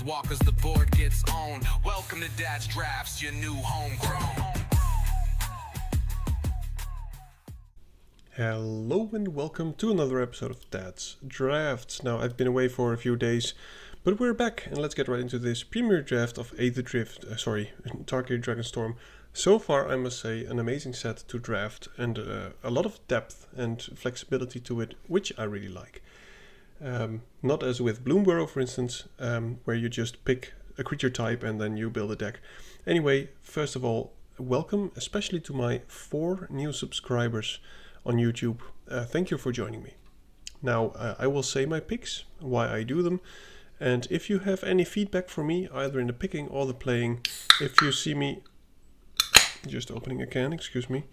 walk as the board gets owned. Welcome to Dad's Drafts, your new homegrown. Hello and welcome to another episode of Dad's Drafts. Now, I've been away for a few days, but we're back and let's get right into this premier draft of Tarkir Dragonstorm. So far, I must say, an amazing set to draft and a lot of depth and flexibility to it, which I really like. Not as with Bloomburrow, for instance, where you just pick a creature type and then you build a deck. Anyway, first of all, welcome especially to my 4 new subscribers on YouTube. Thank you for joining me. Now, I will say my picks, why I do them, and if you have any feedback for me, either in the picking or the playing, if you see me... Just opening a can, excuse me.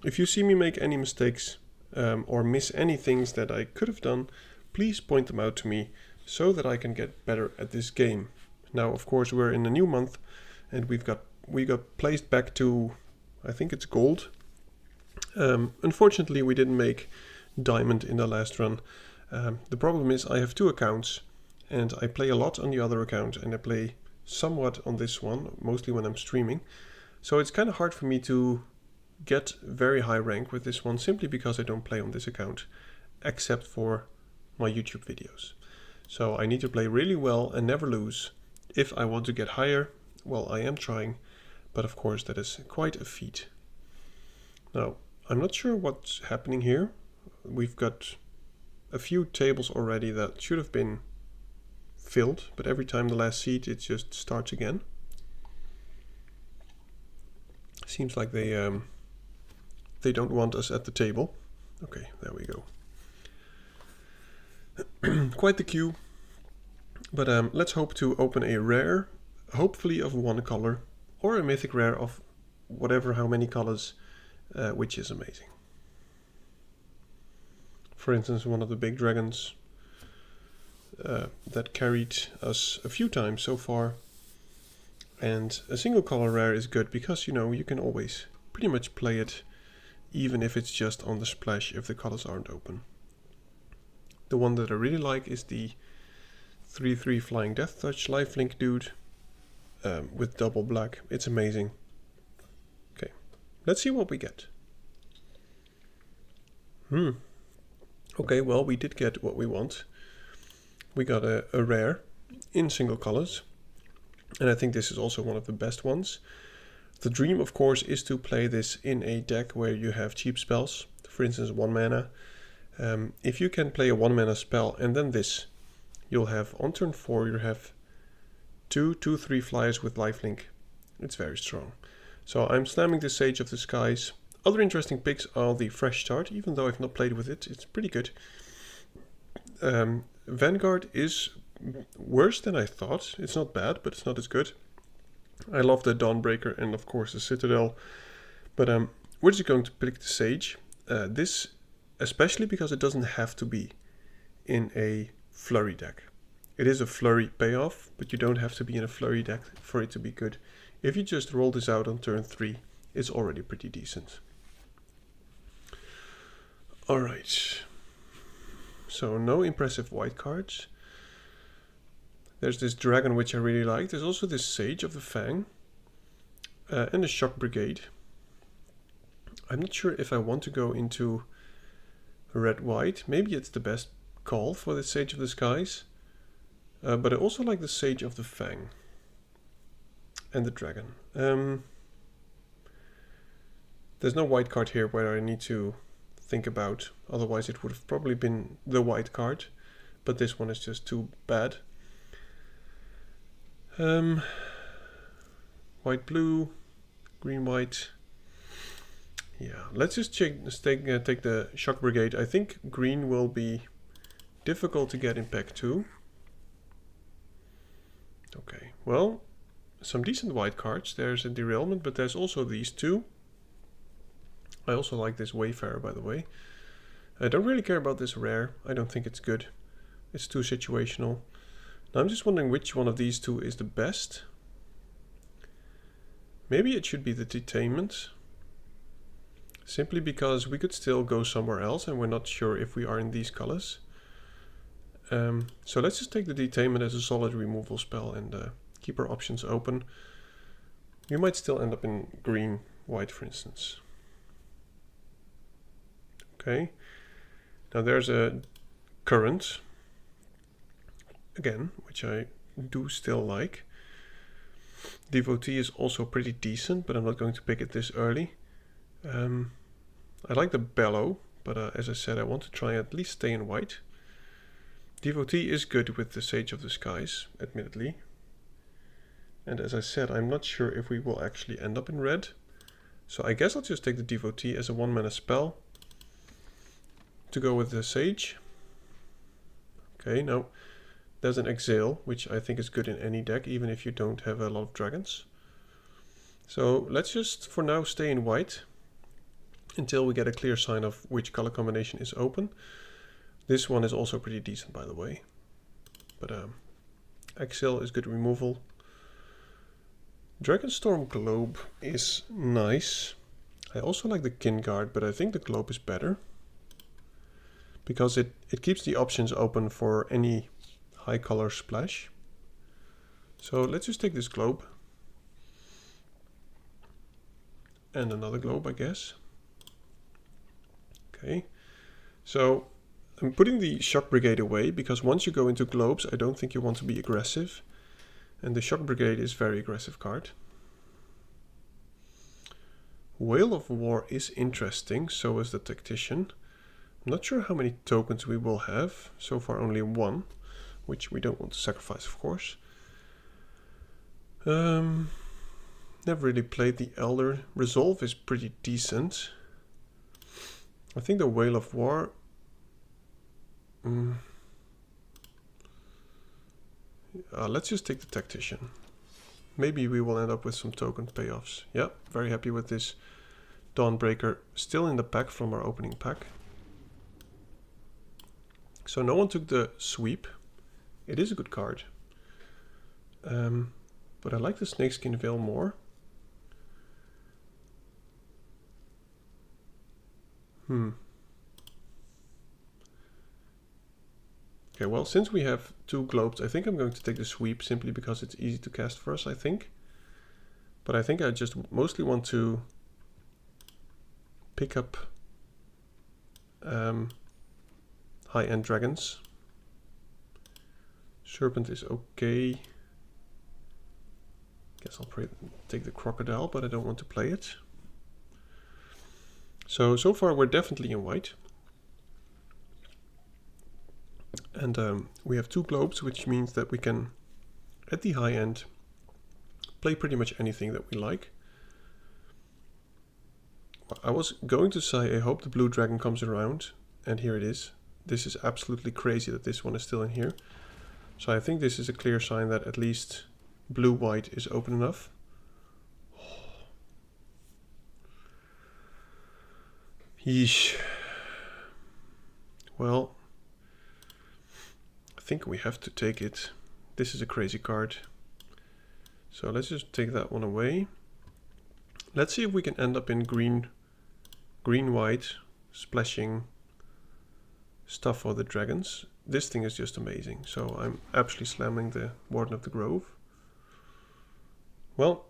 If you see me make any mistakes or miss any things that I could have done, please point them out to me so that I can get better at this game. Now, of course, we're in a new month and we got placed back to, I think it's gold. Unfortunately, we didn't make diamond in the last run. The problem is I have 2 accounts and I play a lot on the other account and I play somewhat on this one, mostly when I'm streaming. So it's kind of hard for me to get very high rank with this one simply because I don't play on this account, except for my YouTube videos. So I need to play really well and never lose. If I want to get higher, well, I am trying, but of course that is quite a feat. Now, I'm not sure what's happening here. We've got a few tables already that should have been filled, but every time the last seat it just starts again. Seems like they don't want us at the table. Okay, there we go. Quite the queue. But let's hope to open a rare, hopefully of 1 color, or a mythic rare of how many colors, which is amazing. For instance, one of the big dragons that carried us a few times so far. And a single color rare is good because, you can always pretty much play it even if it's just on the splash if the colors aren't open. The one that I really like is the 3/3 Flying Death Touch lifelink dude with double black. It's amazing. Okay, let's see what we get. Okay, well, we did get what we want. We got a rare in single colors. And I think this is also one of the best ones. The dream, of course, is to play this in a deck where you have cheap spells. For instance, 1 mana. If you can play a 1 mana spell and then this, you'll have on turn 4, you have 2/3 flyers with lifelink. It's very strong. So I'm slamming the Sage of the Skies. Other interesting picks are the Fresh Start, even though I've not played with it. It's pretty good. Vanguard is worse than I thought. It's not bad, but it's not as good. I love the Dawnbreaker and of course the Citadel. But we're just going to pick the Sage. This, especially because it doesn't have to be in a flurry deck. It is a flurry payoff, but you don't have to be in a flurry deck for it to be good. If you just roll this out on turn 3, it's already pretty decent. Alright. So no impressive white cards. There's this dragon which I really like. There's also this Sage of the Fang and a Shock Brigade. I'm not sure if I want to go into red-white. Maybe it's the best call for the Sage of the Skies. But I also like the Sage of the Fang and the dragon. There's no white card here where I need to think about. Otherwise it would have probably been the white card. But this one is just too bad. White, blue, green, white. Yeah, let's just take the Shock Brigade. I think green will be difficult to get in pack 2. Okay, well, some decent white cards. There's a Derailment, but there's also these 2. I also like this Wayfarer, by the way. I don't really care about this rare. I don't think it's good. It's too situational. Now I'm just wondering which one of these 2 is the best. Maybe it should be the Detainment. Simply because we could still go somewhere else and we're not sure if we are in these colors. So let's just take the Detainment as a solid removal spell and keep our options open. We might still end up in green, white, for instance. Okay. Now there's a Current, again, which I do still like. Devotee is also pretty decent, but I'm not going to pick it this early. I like the Bellow, but as I said, I want to try at least stay in white. Devotee is good with the Sage of the Skies, admittedly. And as I said, I'm not sure if we will actually end up in red. So I guess I'll just take the Devotee as a 1-mana spell to go with the Sage. Okay, now there's an Exile, which I think is good in any deck, even if you don't have a lot of dragons. So let's just, for now, stay in white until we get a clear sign of which color combination is open. This one is also pretty decent, by the way. But Exile is good removal. Dragonstorm Globe is nice. I also like the Kinguard, but I think the Globe is better. Because it keeps the options open for any high color splash. So let's just take this Globe. And another Globe, I guess. Okay. So I'm putting the Shock Brigade away, because once you go into Globes, I don't think you want to be aggressive. And the Shock Brigade is a very aggressive card. Whale of War is interesting, so is the Tactician. I'm not sure how many tokens we will have. So far only 1, which we don't want to sacrifice, of course. Never really played the Elder. Resolve is pretty decent. I think the Whale of War... let's just take the Tactician. Maybe we will end up with some token payoffs. Yeah, very happy with this Dawnbreaker. Still in the pack from our opening pack. So no one took the Sweep. It is a good card. But I like the Snakeskin Veil more. Okay, well, since we have 2 Globes, I think I'm going to take the Sweep simply because it's easy to cast for us, I think. But I think I just mostly want to pick up high-end dragons. Serpent is okay. Guess I'll take the Crocodile, but I don't want to play it. So far we're definitely in white. And we have 2 Globes, which means that we can, at the high end, play pretty much anything that we like. I was going to say I hope the blue dragon comes around, and here it is. This is absolutely crazy that this one is still in here. So I think this is a clear sign that at least blue-white is open enough. Yeesh. Well, I think we have to take it. This is a crazy card. So let's just take that one away. Let's see if we can end up in green-white, splashing stuff for the dragons. This thing is just amazing. So I'm absolutely slamming the Warden of the Grove. Well,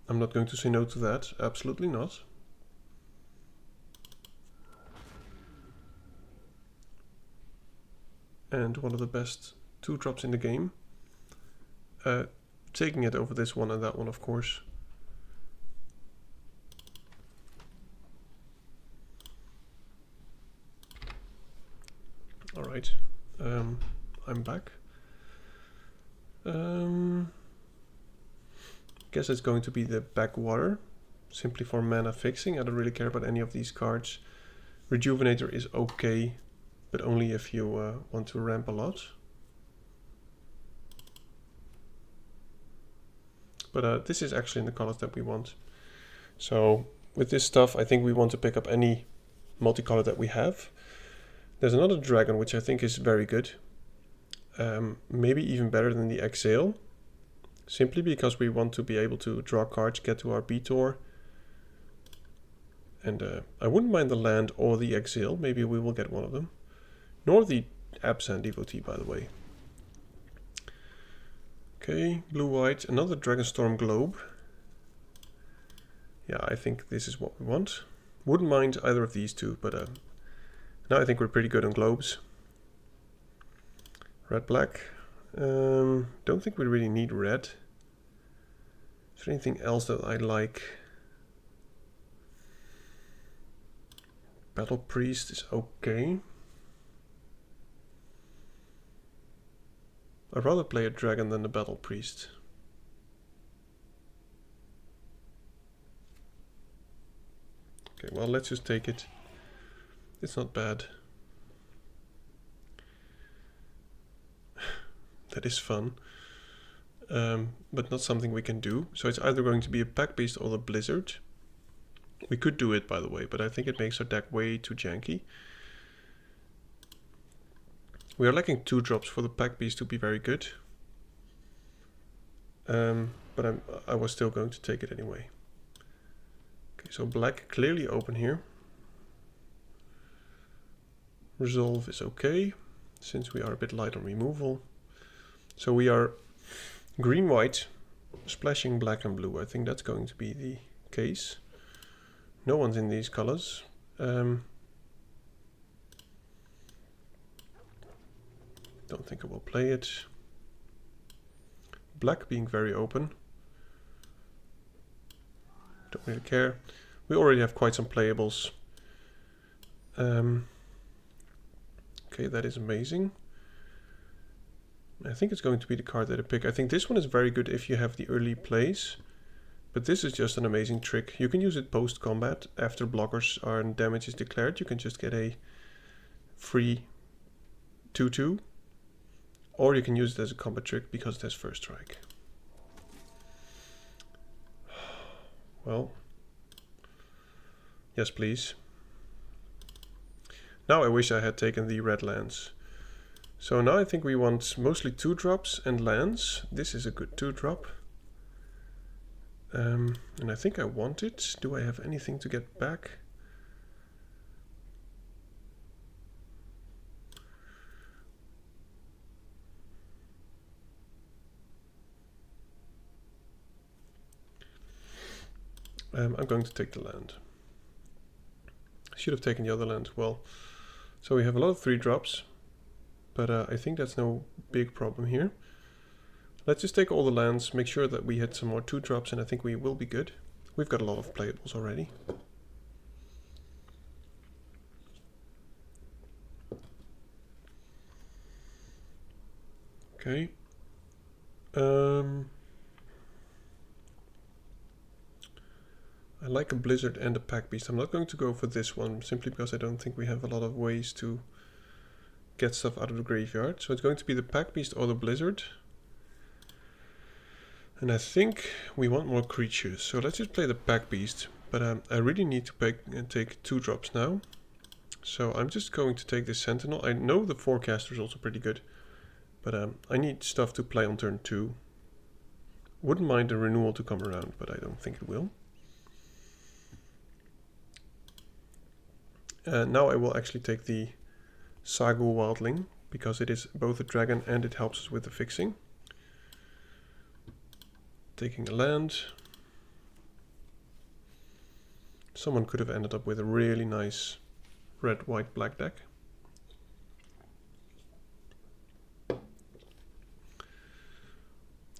I'm not going to say no to that. Absolutely not. And one of the best 2-drops in the game. Taking it over this one and that one, of course. Alright, I'm back. Guess it's going to be the Backwater, simply for mana fixing. I don't really care about any of these cards. Rejuvenator is okay, but only if you want to ramp a lot. But this is actually in the colors that we want. So with this stuff, I think we want to pick up any multicolor that we have. There's another dragon which I think is very good. Maybe even better than the Exile. Simply because we want to be able to draw cards, get to our Betor. And I wouldn't mind the land or the Exile. Maybe we will get one of them. Nor the Absent devotee, by the way. Okay, blue-white, another Dragonstorm globe. Yeah, I think this is what we want. Wouldn't mind either of these two, but now I think we're pretty good on globes. Red-black. Don't think we really need red. Is there anything else that I like? Battle Priest is okay. I'd rather play a dragon than the Battle Priest. Okay, well, let's just take it. It's not bad. That is fun. But not something we can do. So it's either going to be a Pack Beast or the Blizzard. We could do it, by the way, but I think it makes our deck way too janky. We are lacking 2 drops for the Pack Beast to be very good. But I was still going to take it anyway. Okay, so black clearly open here. Resolve is okay, since we are a bit light on removal. So we are green-white, splashing black and blue. I think that's going to be the case. No one's in these colors. Don't think I will play it. Black being very open. Don't really care. We already have quite some playables. Okay, that is amazing. I think it's going to be the card that I pick. I think this one is very good if you have the early plays. But this is just an amazing trick. You can use it post-combat. After blockers and damage is declared, you can just get a free 2/2. Or you can use it as a combat trick because it has first strike. Well. Yes, please. Now I wish I had taken the red lands. So now I think we want mostly 2 drops and lands. This is a good 2-drop. And I think I want it. Do I have anything to get back? I'm going to take the land. I should have taken the other land. Well, so we have a lot of 3 drops. But I think that's no big problem here. Let's just take all the lands, make sure that we hit some more 2 drops, and I think we will be good. We've got a lot of playables already. Okay. I like a Blizzard and a Pack Beast. I'm not going to go for this one, simply because I don't think we have a lot of ways to get stuff out of the graveyard. So it's going to be the Pack Beast or the Blizzard. And I think we want more creatures. So let's just play the Pack Beast. But I really need to take 2 drops now. So I'm just going to take this Sentinel. I know the Forecaster is also pretty good. But I need stuff to play on turn 2. Wouldn't mind a renewal to come around, but I don't think it will. Now I will actually take the Sagu Wildling, because it is both a dragon and it helps us with the fixing. Taking a land. Someone could have ended up with a really nice red, white, black deck.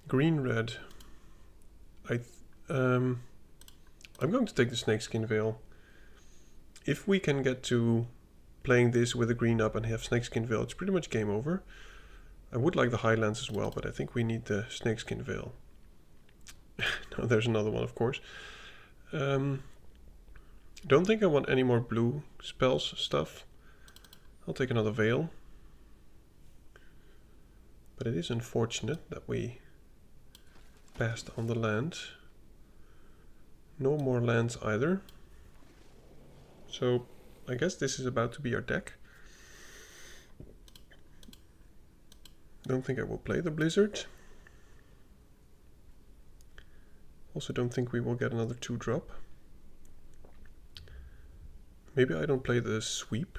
Green, red. I'm going to take the Snakeskin Veil. If we can get to playing this with a green up and have Snakeskin Veil, it's pretty much game over. I would like the Highlands as well, but I think we need the Snakeskin Veil. No, there's another one, of course. Don't think I want any more blue spells stuff. I'll take another Veil. But it is unfortunate that we passed on the land. No more lands either. So I guess this is about to be our deck. Don't think I will play the Blizzard. Also don't think we will get another 2-drop. Maybe I don't play the Sweep.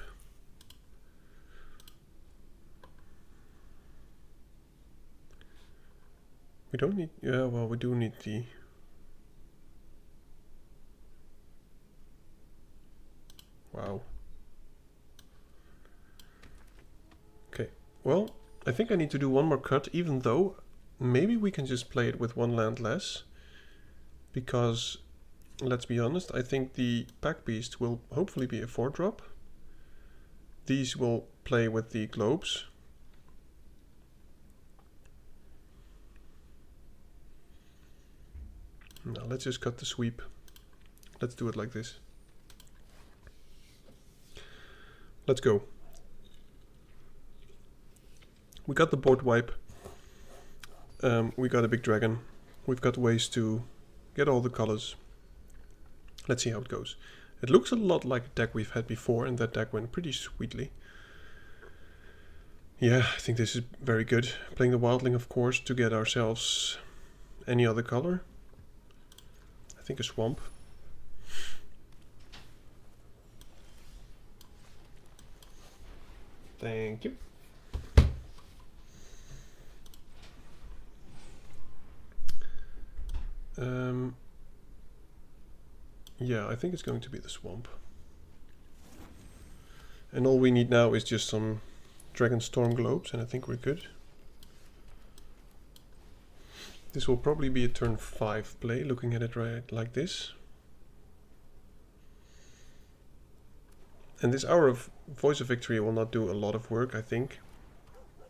We don't need... Yeah, well, we do need the... Wow. Okay, well, I think I need to do one more cut, even though maybe we can just play it with one land less. Because, let's be honest, I think the Pack Beast will hopefully be a 4-drop. These will play with the globes. Now let's just cut the sweep. Let's do it like this. Let's go. We got the board wipe. We got a big dragon. We've got ways to get all the colors. Let's see how it goes. It looks a lot like a deck we've had before, and that deck went pretty sweetly. Yeah, I think this is very good. Playing the Wildling, of course, to get ourselves any other color. I think a swamp. Thank you. Yeah, I think it's going to be the swamp. And all we need now is just some Dragonstorm globes, and I think we're good. This will probably be a turn 5 play, looking at it right like this. And this Hour of Voice of Victory will not do a lot of work, I think.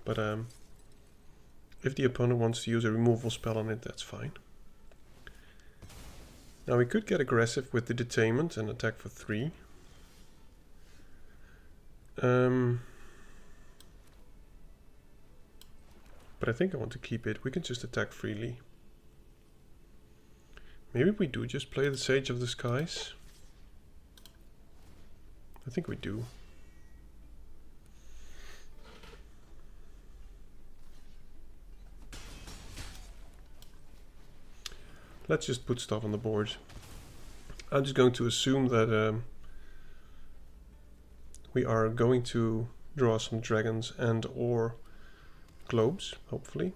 But if the opponent wants to use a removal spell on it, that's fine. Now we could get aggressive with the Detainment and attack for 3. But I think I want to keep it. We can just attack freely. Maybe we do just play the Sage of the Skies. I think we do. Let's just put stuff on the board. I'm just going to assume that we are going to draw some dragons and or globes, hopefully.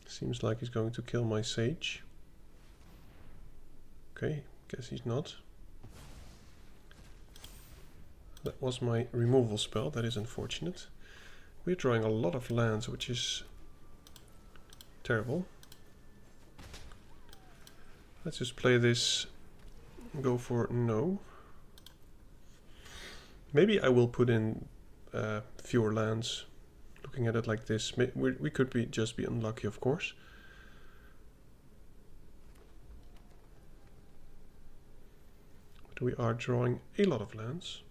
Seems like he's going to kill my Sage. Okay, guess he's not. That was my removal spell, that is unfortunate. We're drawing a lot of lands, which is terrible. Let's just play this and go for no. Maybe I will put in fewer lands. Looking at it like this, we could just be unlucky, of course. But we are drawing a lot of lands.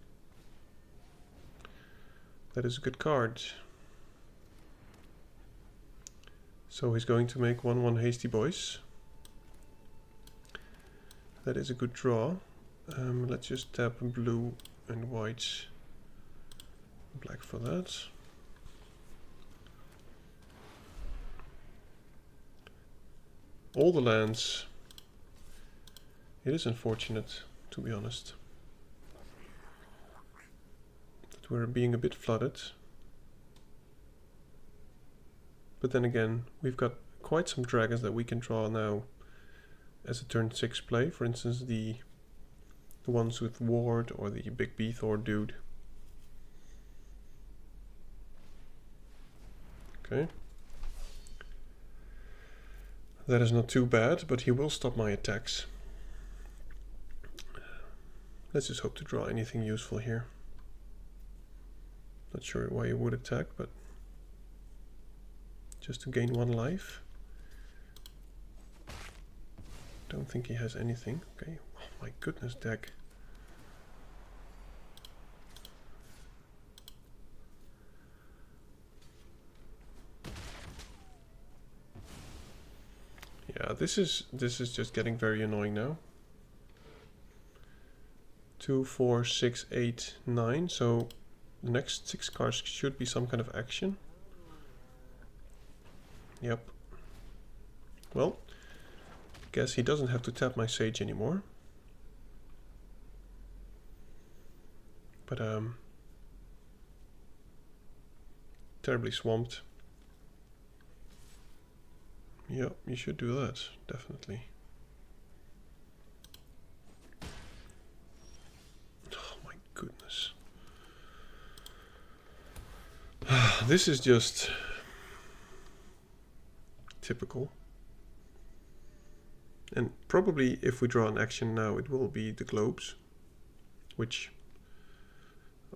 That is a good card. So he's going to make 1/1 Hasty Boys. That is a good draw. Let's just tap blue and white, black for that. All the lands. It is unfortunate, to be honest, that we're being a bit flooded. But then again, we've got quite some dragons that we can draw now as a turn 6 play. For instance, the ones with Ward or the big Betor dude. Okay. That is not too bad, but he will stop my attacks. Let's just hope to draw anything useful here. Not sure why he would attack, but just to gain 1 life. Don't think he has anything. Okay. Oh my goodness, deck. Yeah, this is just getting very annoying now. 2, 4, 6, 8, 9. So the next 6 cards should be some kind of action. Yep. Well, guess he doesn't have to tap my Sage anymore. But terribly swamped. Yep, you should do that, definitely. Oh my goodness. This is just typical. And probably if we draw an action now, it will be the globes, which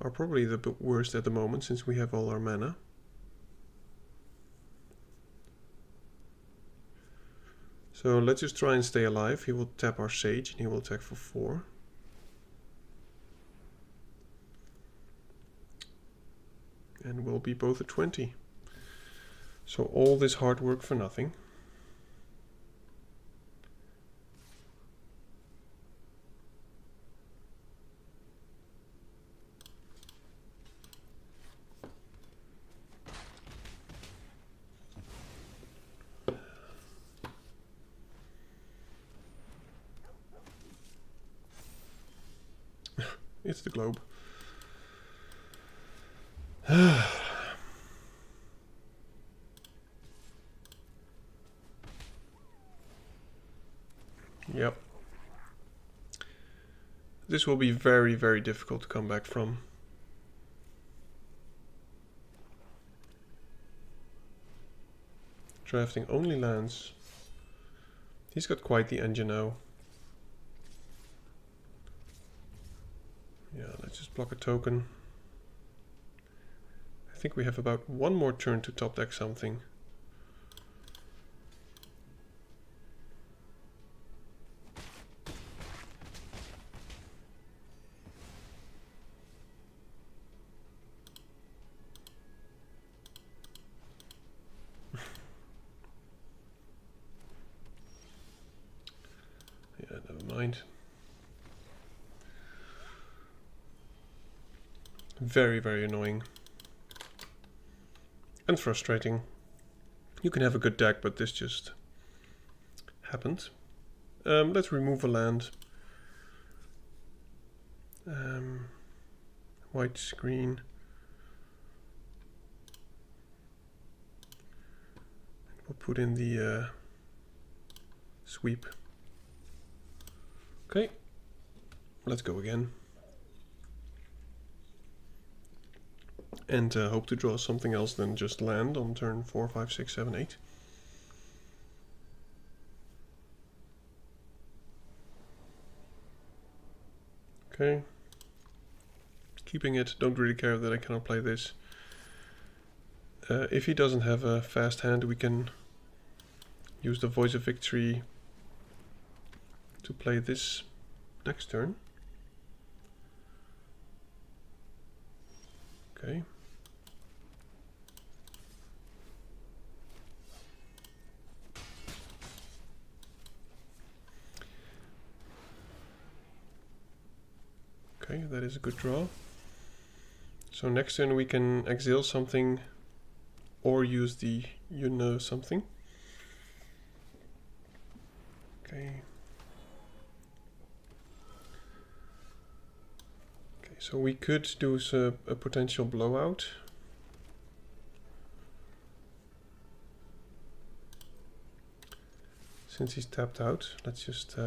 are probably the worst at the moment since we have all our mana. So let's just try and stay alive. He will tap our Sage and he will attack for 4. And we'll be both at 20. So all this hard work for nothing. It's the globe. Yep. This will be very, very difficult to come back from. Drafting only lands. He's got quite the engine now. Yeah, let's just block a token. I think we have about one more turn to top deck something. Yeah, never mind. Very, very annoying. And frustrating. You can have a good deck, but this just happened. Let's remove a land. White screen. We'll put in the sweep. Okay, let's go again. And hope to draw something else than just land on turn 4, 5, 6, 7, 8. Okay. Keeping it, don't really care that I cannot play this. If he doesn't have a fast hand, we can use the Voice of Victory to play this next turn. Okay. Okay, that is a good draw. So next turn we can exile something or use the something. Okay. Okay, so we could do a potential blowout. Since he's tapped out, let's just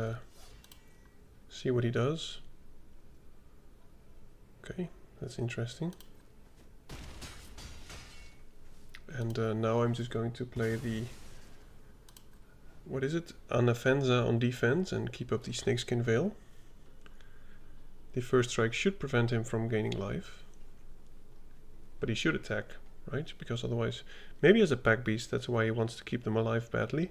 see what he does. Okay, that's interesting. And now I'm just going to play the, what is it? Anafenza on defense and keep up the Snakeskin Veil. The first strike should prevent him from gaining life. But he should attack, right? Because otherwise, maybe as a pack beast, that's why he wants to keep them alive badly.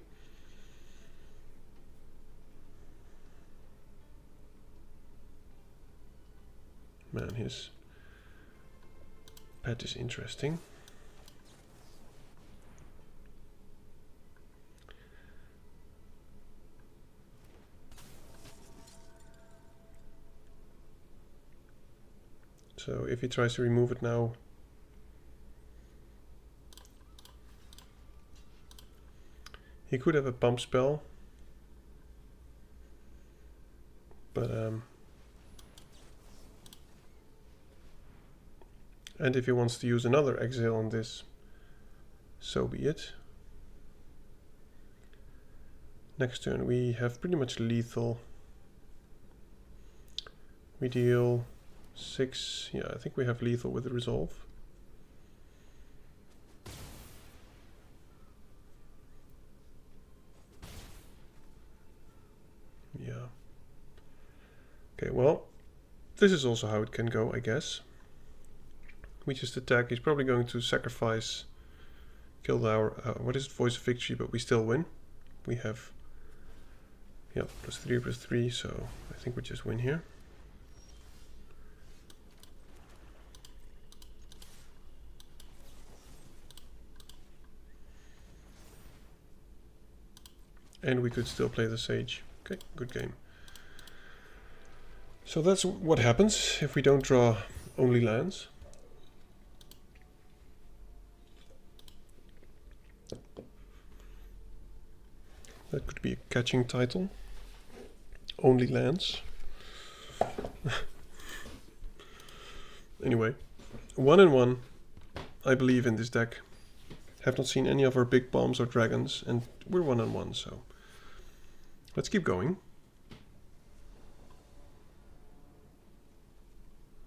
Man, his pet is interesting. So if he tries to remove it now, he could have a pump spell, but and if he wants to use another exile on this, So be it. Next turn we have pretty much lethal. We deal 6. Yeah, I think we have lethal with the resolve. Yeah. Okay, well, this is also how it can go, I guess. We just attack. He's probably going to sacrifice, kill our, what is it, Voice of Victory, but we still win. We have, yeah, +3/+3, so I think we just win here. And we could still play the Sage. Okay, good game. So that's what happens if we don't draw only lands. That could be a catching title. Only lands. Anyway, 1-1. I believe in this deck. Have not seen any of our big bombs or dragons, and we're 1-1, so let's keep going.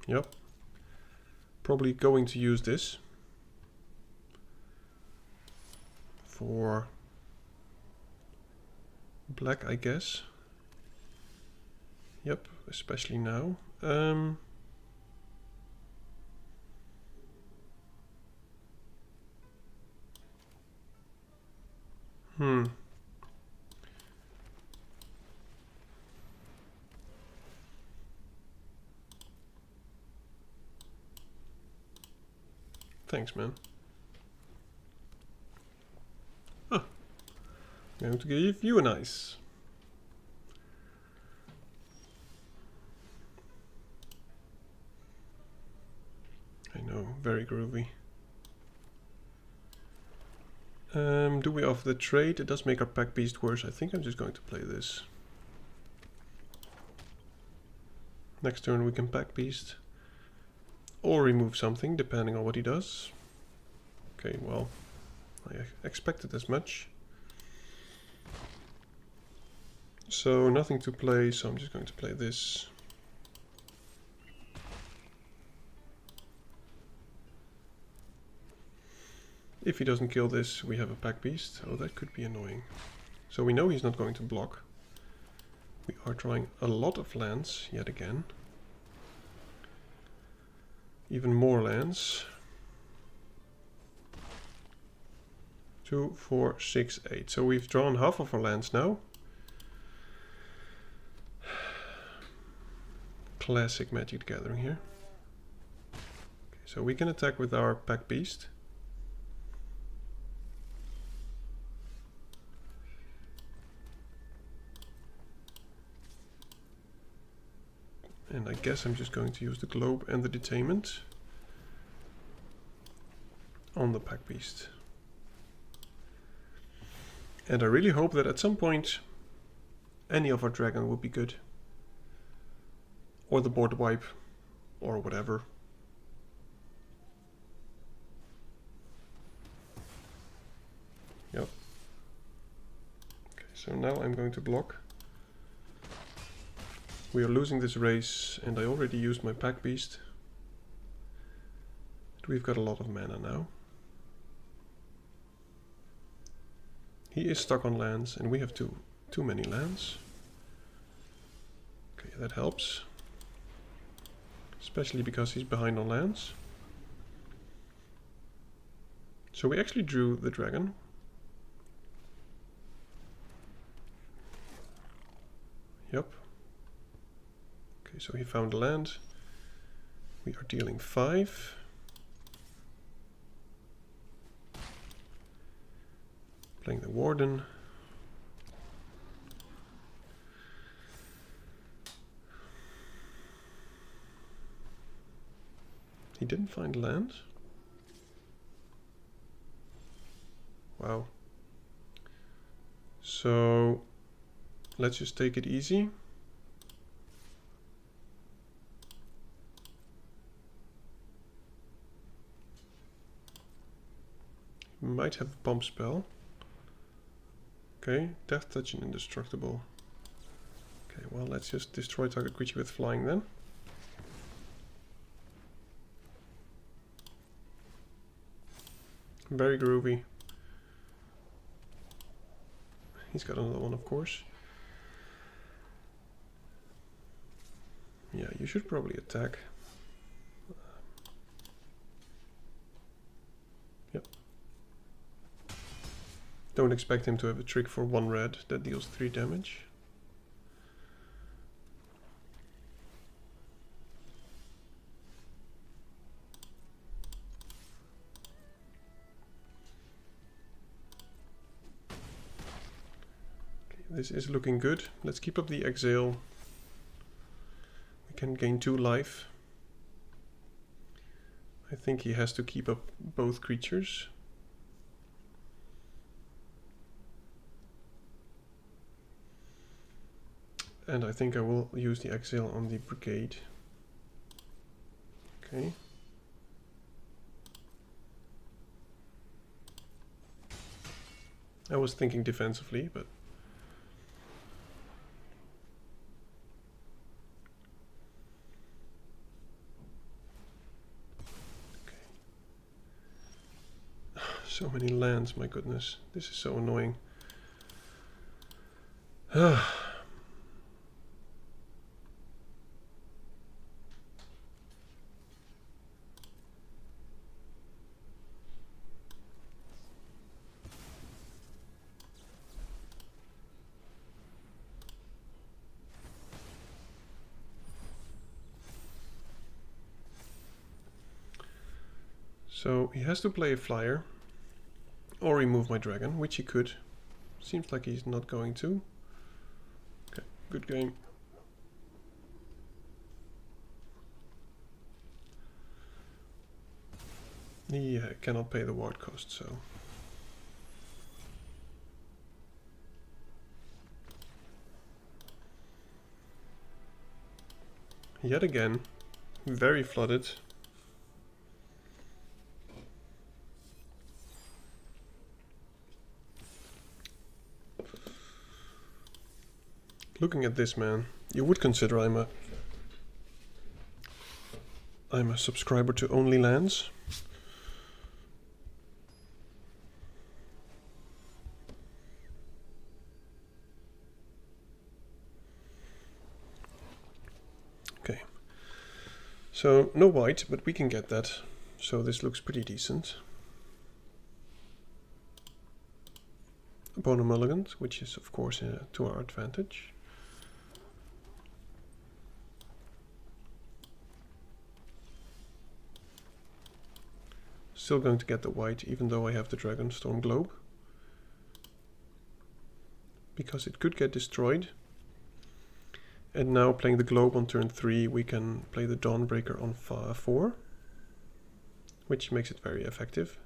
Yep. Probably going to use this for black, I guess. Yep, especially now. Thanks, man. Huh. I'm going to give you an ice. I know, very groovy. Do we offer the trade? It does make our pack beast worse. I think I'm just going to play this. Next turn we can pack beast. Or remove something, depending on what he does. Okay, well, I expected as much. So nothing to play, so I'm just going to play this. If he doesn't kill this, we have a pack beast. Oh, that could be annoying. So we know he's not going to block. We are drawing a lot of lands yet again. Even more lands. 2, 4, 6, 8. So we've drawn half of our lands now. Classic Magic the Gathering here. Okay, so we can attack with our pack beast. And I guess I'm just going to use the globe and the detainment on the pack beast. And I really hope that at some point any of our dragon will be good. Or the board wipe, or whatever. Yep. Okay, so now I'm going to block. We are losing this race, and I already used my pack beast. But we've got a lot of mana now. He is stuck on lands, and we have too many lands. Okay, that helps. Especially because he's behind on lands. So we actually drew the dragon. Yep. Okay, so he found a land. We are dealing 5. Playing the Warden. He didn't find land? Wow. So let's just take it easy. Might have a pump spell. Okay, Death Touch and Indestructible. Okay, well, let's just destroy target creature with flying then. Very groovy. He's got another one, of course. Yeah, you should probably attack. Yep. Don't expect him to have a trick for 1 red that deals 3 damage. Okay, this is looking good. Let's keep up the exile. We can gain 2 life. I think he has to keep up both creatures. And I think I will use the exile on the brigade. Okay. I was thinking defensively, but so many lands, my goodness. This is so annoying. So he has to play a flyer or remove my dragon, which he could. Seems like he's not going to. Okay, good game. He cannot pay the ward cost, so. Yet again, very flooded. Looking at this, man, you would consider I'm a subscriber to Only Lands. Okay, so no white, but we can get that. So this looks pretty decent. Opponent mulligan, which is of course to our advantage. Still going to get the white, even though I have the Dragonstorm Globe. Because it could get destroyed. And now playing the Globe on turn 3, we can play the Dawnbreaker on 4. Which makes it very effective.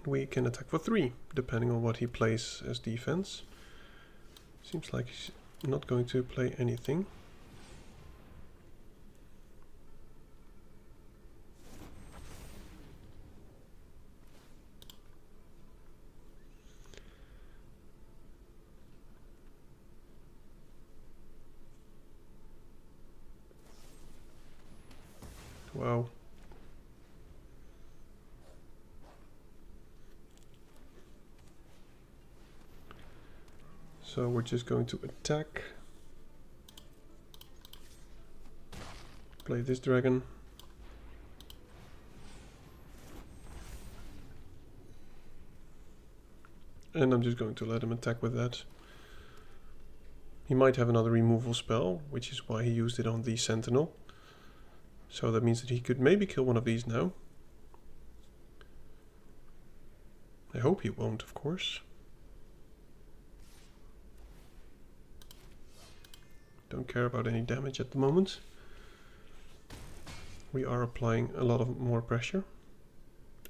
We can attack for 3, depending on what he plays as defense. Seems like he's not going to play anything. Wow. So we're just going to attack. Play this dragon. And I'm just going to let him attack with that. He might have another removal spell, which is why he used it on the Sentinel. So that means that he could maybe kill one of these now. I hope he won't, of course. Don't care about any damage at the moment. We are applying a lot of more pressure.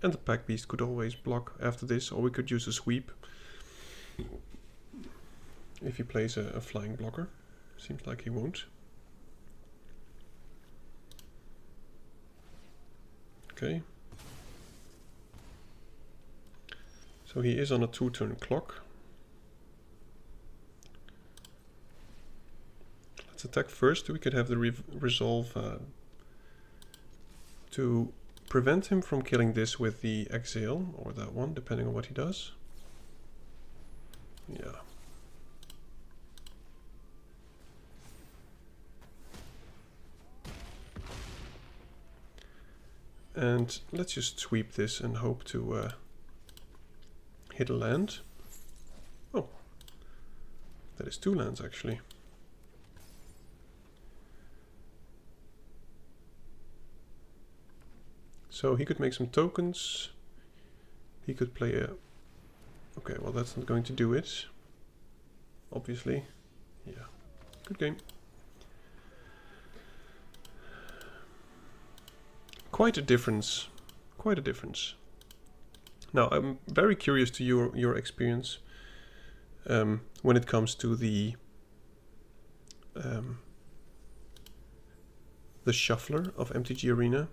And the Pack Beast could always block after this, or we could use a sweep. if he plays a flying blocker. Seems like he won't. Okay. So he is on a 2-turn clock. Let's attack first. We could have the resolve to prevent him from killing this with the exile, or that one, depending on what he does. Yeah. And let's just sweep this and hope to hit a land. Oh, that is 2 lands actually. So he could make some tokens. He could play a... Okay, well that's not going to do it. Obviously. Yeah. Good game. Quite a difference. Quite a difference. Now, I'm very curious to your experience when it comes to the shuffler of MTG Arena.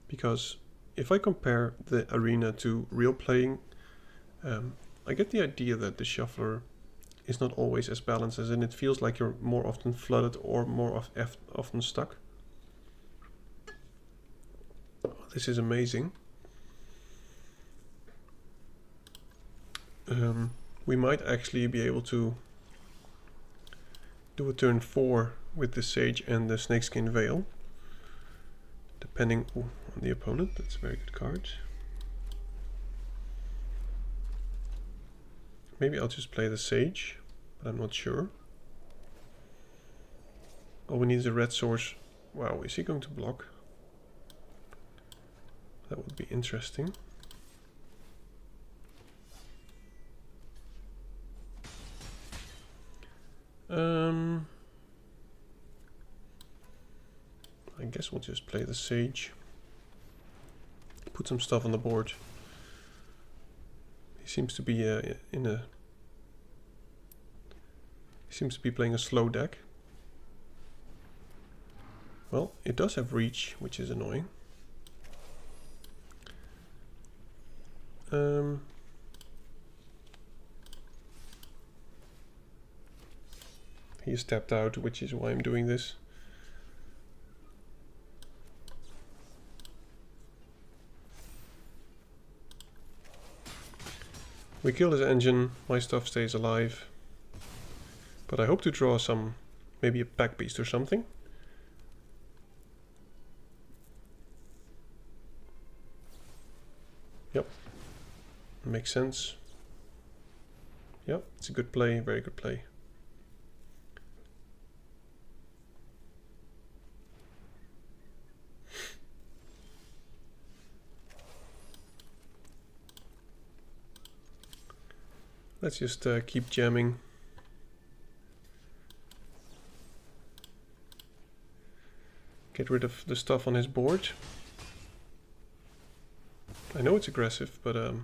Because if I compare the arena to real playing, I get the idea that the shuffler is not always as balanced, as in it feels like you're more often flooded or more often stuck. Oh, this is amazing. We might actually be able to do a turn 4 with the Sage and the Snakeskin Veil. Depending on the opponent. That's a very good card. Maybe I'll just play the Sage, but I'm not sure. All we need is a red source. Wow, is he going to block? That would be interesting. I guess we'll just play the Sage. Put some stuff on the board. He seems to be he seems to be playing a slow deck. Well, it does have reach, which is annoying. He is tapped out, which is why I'm doing this. We kill his engine, my stuff stays alive. But I hope to draw some, maybe a pack beast or something. Yep, makes sense. Yep, it's a good play, very good play. Let's just keep jamming. Get rid of the stuff on his board. I know it's aggressive, but okay,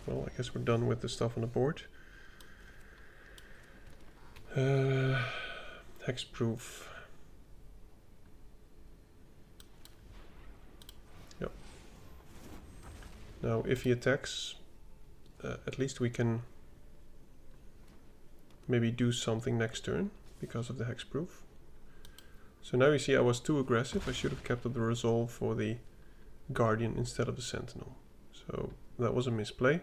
well, I guess we're done with the stuff on the board. Hexproof. Yep. Now, if he attacks, at least we can maybe do something next turn because of the hexproof. So now you see I was too aggressive. I should have kept up the resolve for the Guardian instead of the Sentinel. So that was a misplay.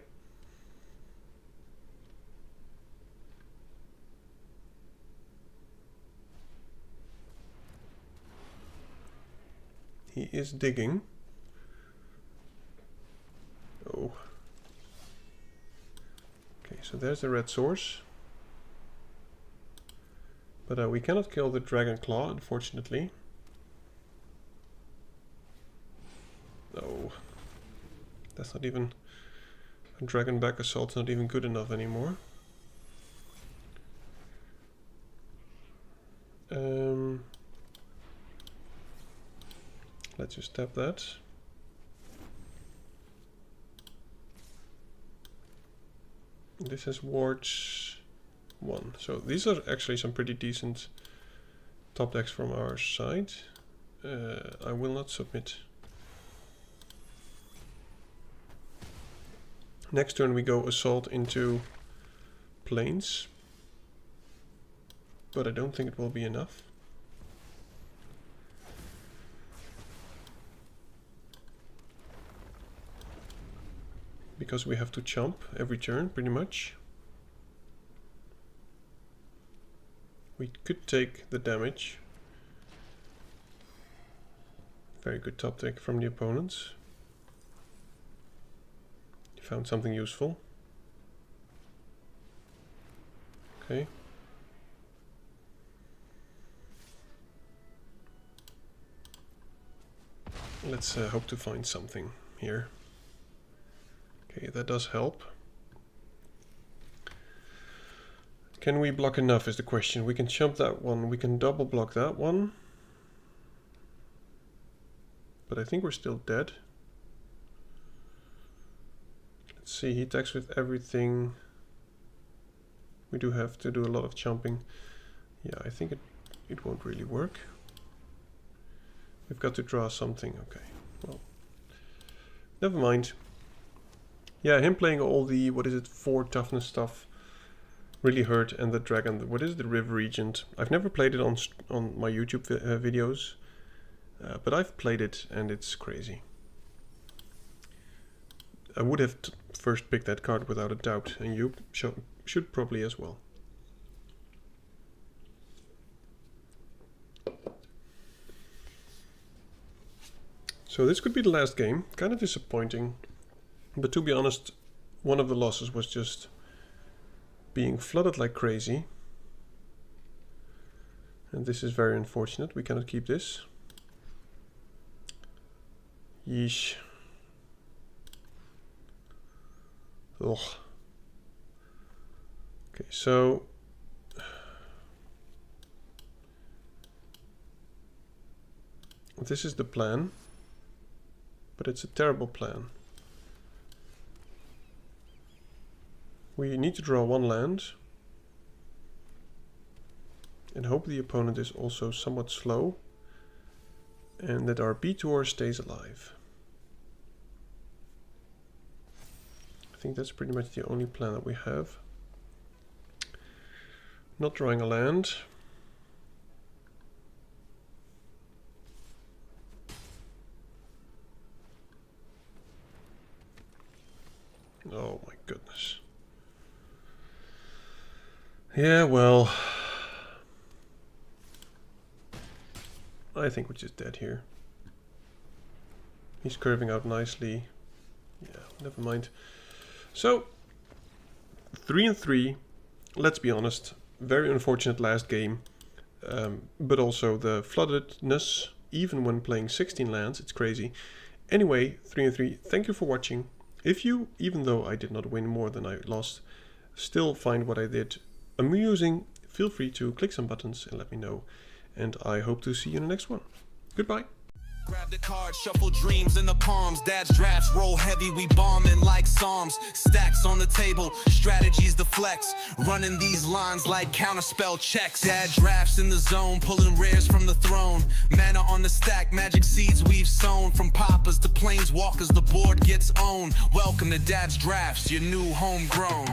He is digging. Oh. Okay, so there's the red source. But we cannot kill the Dragon Claw, unfortunately. No. That's not even... A Dragonback Assault not even good enough anymore. Let's just tap that. This is wards 1. So these are actually some pretty decent top decks from our side. I will not submit. Next turn we go Assault into Plains. But I don't think it will be enough. Because we have to chomp every turn, pretty much. We could take the damage. Very good top deck from the opponents. Found something useful. Okay. Let's hope to find something here. Okay, that does help. Can we block enough is the question. We can jump that one, we can double block that one. But I think we're still dead. Let's see, he attacks with everything. We do have to do a lot of jumping. Yeah, I think it won't really work. We've got to draw something. Okay, well, never mind. Yeah, him playing all the, 4 toughness stuff really hurt, and the dragon, the River Regent. I've never played it on my YouTube videos, but I've played it and it's crazy. I would have first picked that card without a doubt, and you should probably as well. So this could be the last game. Kind of disappointing. But to be honest, one of the losses was just being flooded like crazy. And this is very unfortunate. We cannot keep this. Yeesh. Ugh. Okay, so this is the plan, but it's a terrible plan. We need to draw 1 land and hope the opponent is also somewhat slow and that our Betor stays alive. I think that's pretty much the only plan that we have. Not drawing a land. Oh my goodness. Yeah, well, I think we're just dead here. He's curving out nicely. Yeah, never mind. So, 3-3. Let's be honest. Very unfortunate last game. But also the floodedness, even when playing 16 lands, it's crazy. Anyway, 3-3. Thank you for watching. If you, even though I did not win more than I lost, still find what I did amusing, feel free to click some buttons and let me know. And I hope to see you in the next one. Goodbye. Grab the card, shuffle dreams in the palms. Dad's drafts roll heavy, we bombing like psalms. Stacks on the table, strategies the flex. Running these lines like counterspell checks. Dad drafts in the zone, pulling rares from the throne. Mana on the stack, magic seeds we've sown. From poppers to planeswalkers, the board gets owned. Welcome to Dad's drafts, your new homegrown.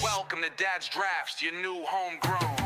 Welcome to Dad's drafts, your new homegrown.